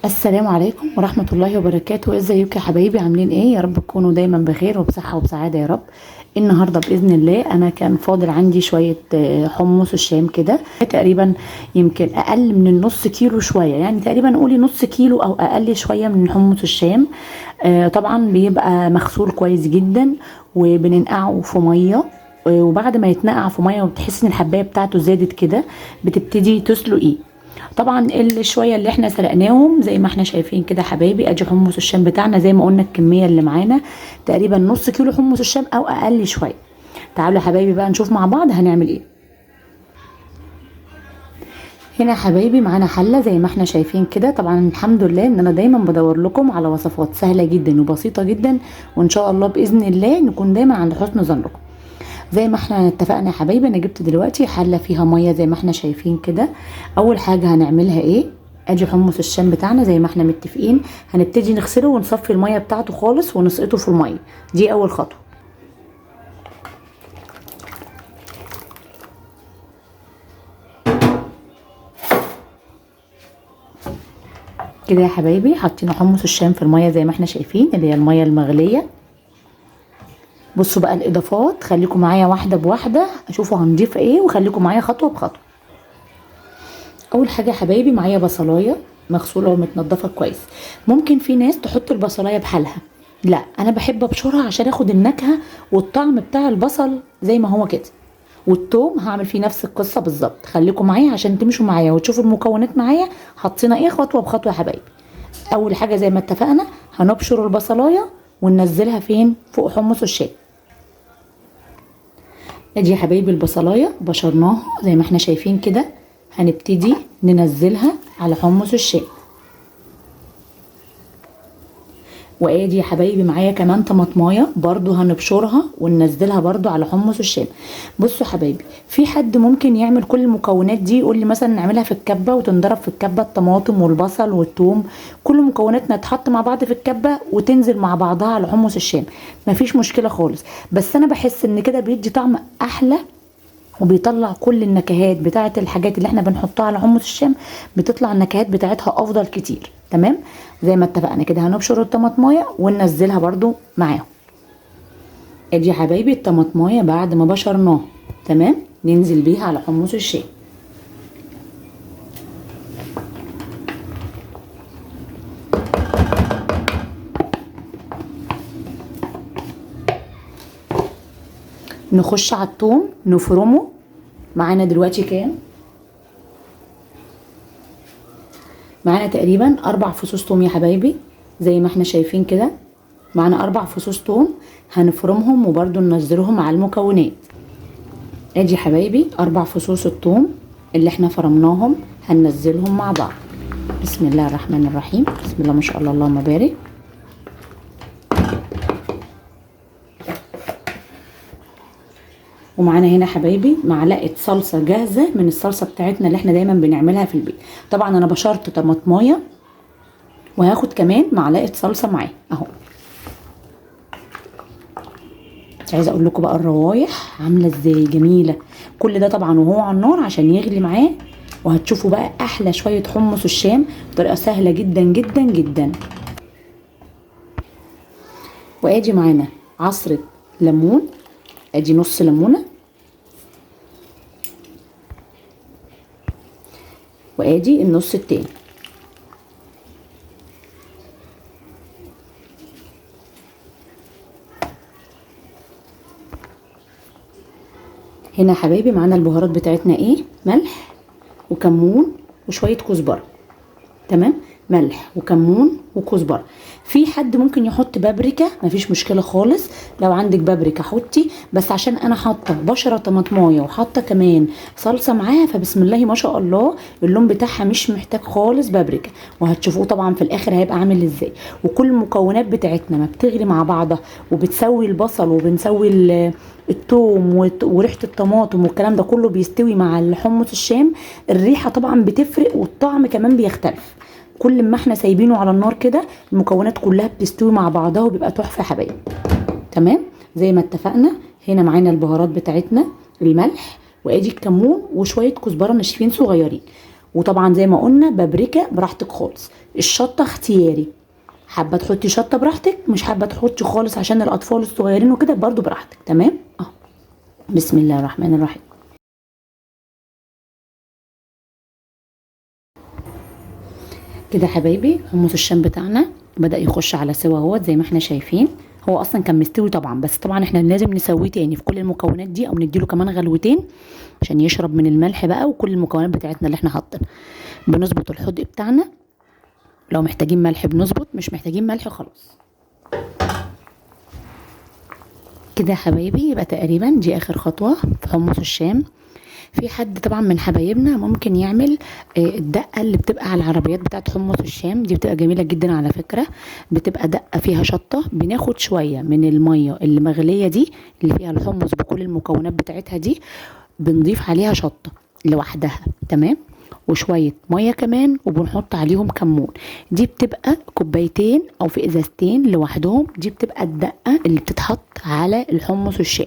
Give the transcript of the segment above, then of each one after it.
السلام عليكم ورحمة الله وبركاته. ازيكم يا حبايبي؟ عاملين ايه؟ يا رب تكونوا دايما بخير وبصحة وبسعادة يا رب. النهاردة بإذن الله أنا كان فاضل عندي شوية حمص الشام كده تقريبا، يمكن أقل من النص كيلو شوية، يعني تقريبا قولي نص كيلو أو أقل شوية من حمص الشام. طبعا بيبقى مغسول كويس جدا وبننقعه في مية. وبعد ما يتنقع في ميه وبتحس ان الحبايه بتاعته زادت كده بتبتدي تسلقيه. طبعا الشويه اللي احنا سلقناهم زي ما احنا شايفين كده حبايبي، ادي حمص الشام بتاعنا زي ما قلنا الكميه اللي معانا تقريبا نص كيلو حمص الشام او اقل شويه. تعالوا يا حبايبي بقى نشوف مع بعض هنعمل ايه. هنا يا حبايبي معانا حله زي ما احنا شايفين كده. طبعا الحمد لله ان انا دايما بدور لكم على وصفات سهله جدا وبسيطه جدا، وان شاء الله باذن الله نكون دايما عند حسن ظنكم. زي ما احنا اتفقنا يا حبايبي، انا جبت دلوقتي حله فيها ميه زي ما احنا شايفين كده. اول حاجه هنعملها ايه؟ ادي حمص الشام بتاعنا زي ما احنا متفقين، هنبتدي نغسله ونصفي الميه بتاعته خالص ونسقطه في الميه. دي اول خطوه. كده يا حبايبي حطينا حمص الشام في الميه زي ما احنا شايفين اللي هي الميه المغليه. بصوا بقى الاضافات، خليكم معايا واحده بواحده اشوفوا هنضيف ايه، وخليكم معايا خطوه بخطوه. اول حاجه يا حبايبي معايا بصلايه مغسوله ومتنضفه كويس. ممكن في ناس تحط البصلايه بحالها، لا انا بحب ابشرها عشان اخد النكهه والطعم بتاع البصل زي ما هو كده. والثوم هعمل فيه نفس القصه بالظبط. خليكم معايا عشان تمشوا معايا وتشوفوا المكونات معايا حطينا ايه خطوه بخطوه يا حبايبي. اول حاجه زي ما اتفقنا هنبشر البصلايه وننزلها فين؟ فوق حمص الشام. ادي يا حبايبي البصلايه بشرناها زي ما احنا شايفين كده، هنبتدي ننزلها على حمص الشام. وادي يا حبايبي معايا كمان طماطمايه برضو هنبشرها وننزلها برضو على حمص الشام. بصوا يا حبايبي، في حد ممكن يعمل كل المكونات دي، يقول لي مثلا نعملها في الكبه وتنضرب في الكبه الطماطم والبصل والثوم، كل مكوناتنا تحط مع بعض في الكبه وتنزل مع بعضها على حمص الشام. مفيش مشكله خالص، بس انا بحس ان كده بيدي طعم احلى وبيطلع كل النكهات بتاعه الحاجات اللي احنا بنحطها على حمص الشام، بتطلع النكهات بتاعتها افضل كتير. تمام، زي ما اتفقنا كده هنبشر الطماطمايه وننزلها برضو معاهم. ادي يا حبايبي الطماطمايه بعد ما بشرناها تمام ننزل بيها على حمص الشام. نخش على الثوم نفرمه. معانا دلوقتي كام؟ معانا تقريبا 4 فصوص توم يا حبايبي زي ما احنا شايفين كده. معانا 4 فصوص توم هنفرمهم وبرده ننزلهم على المكونات. ادي يا حبايبي 4 فصوص الثوم اللي احنا فرمناهم هننزلهم مع بعض. بسم الله الرحمن الرحيم، بسم الله ما شاء الله اللهم بارك. ومعانا هنا حبايبي معلقه صلصه جاهزه من الصلصه بتاعتنا اللي احنا دايما بنعملها في البيت. طبعا انا بشرت طماطمايه وهاخد كمان معلقه صلصه معاه اهو. مش عايزه اقول لكم بقى الروايح عامله ازاي جميله. كل ده طبعا وهو على النار عشان يغلي معاه، وهتشوفوا بقى احلى شويه حمص الشام بطريقه سهله جدا جدا جدا. وادي معانا عصره ليمون، ادي نص ليمونه، وادي النص التاني. هنا يا حبايبي معانا البهارات بتاعتنا ايه؟ ملح وكمون وشويه كزبره. تمام، ملح وكمون وكزبره. في حد ممكن يحط بابريكا، مفيش مشكله خالص، لو عندك بابريكا حطي، بس عشان انا حاطه بشره طماطمايه وحاطه كمان صلصه معاها فبسم الله ما شاء الله اللون بتاعها مش محتاج خالص بابريكا. وهتشوفوه طبعا في الاخر هيبقى عامل ازاي. وكل المكونات بتاعتنا ما بتغلي مع بعضها وبتسوي البصل وبنسوي الثوم وريحه الطماطم والكلام ده كله بيستوي مع الحمص الشام، الريحه طبعا بتفرق والطعم كمان بيختلف. كل ما احنا سايبينه على النار كده المكونات كلها بتستوي مع بعضها وبيبقى تحفه يا حبايبي. تمام، زي ما اتفقنا هنا معانا البهارات بتاعتنا الملح وادي الكمون وشويه كزبره ناشفين صغيرين. وطبعا زي ما قلنا بابريكا براحتك خالص. الشطه اختياري، حابه تحطي شطه براحتك، مش حابه تحطي خالص عشان الاطفال الصغيرين وكده برضو براحتك. تمام. بسم الله الرحمن الرحيم. كده حبايبي حمص الشام بتاعنا بدأ يخش على سوا اهوت زي ما احنا شايفين. هو اصلا كان مستوي طبعا، بس طبعا احنا لازم نسويه تاني في كل المكونات دي، او نديله كمان غلوتين عشان يشرب من الملح بقى وكل المكونات بتاعتنا اللي احنا حاطينها. بنظبط الحدق بتاعنا، لو محتاجين ملح بنظبط، مش محتاجين ملح خلاص. كده يا حبايبي يبقى تقريبا دي اخر خطوه في حمص الشام. في حد طبعا من حبايبنا ممكن يعمل الدقه اللي بتبقى على العربيات بتاعت حمص الشام دي، بتبقى جميله جدا على فكره. بتبقى دقه فيها شطه، بناخد شويه من الميه اللي مغليه دي اللي فيها الحمص بكل المكونات بتاعتها دي، بنضيف عليها شطه لوحدها. تمام. وشويه ميه كمان، وبنحط عليهم كمون. دي بتبقى كوبايتين او في ازازتين لوحدهم، دي بتبقى الدقه اللي بتتحط على الحمص الشام.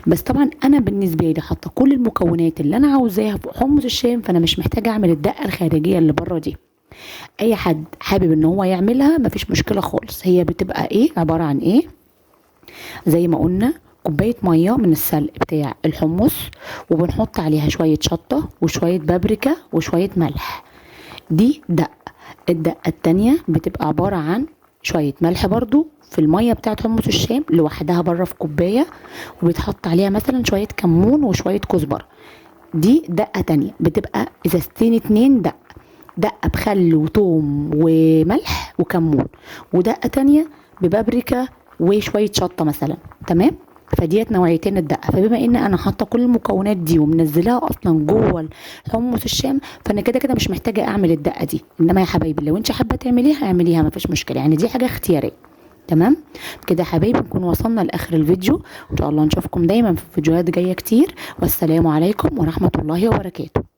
بس طبعا انا بالنسبه لي حاطه كل المكونات اللي انا عاوزاها في حمص الشام، فانا مش محتاجه اعمل الدقه الخارجيه اللي بره دي. اي حد حابب ان هو يعملها مفيش مشكله خالص. هي بتبقى ايه، عباره عن ايه؟ زي ما قلنا كوبايه ميه من السلق بتاع الحمص، وبنحط عليها شويه شطه وشويه بابريكا وشويه ملح. دي دقه. الدقه التانيه بتبقى عباره عن شويه ملح برضو في الميه بتاعت حمص الشام لوحدها بره في كوبايه، وبيتحط عليها مثلا شويه كمون وشويه كزبره. دي دقه تانيه بتبقى ازازتين اتنين دقه، دقه بخل وثوم وملح وكمون، ودقه تانيه ببابريكا وشويه شطه مثلا. تمام. فديت نوعيتين الدقه. فبما ان انا حاطه كل المكونات دي ومنزلاها اصلا جوه حمص الشام، فانا كده كده مش محتاجه اعمل الدقه دي. انما يا حبايبي لو انت حابه تعمليها اعمليها، مفيش مشكله، يعني دي حاجه اختياريه. تمام. كده يا حبايبي نكون وصلنا لاخر الفيديو، وان شاء الله نشوفكم دايما في فيديوهات جايه كتير. والسلام عليكم ورحمه الله وبركاته.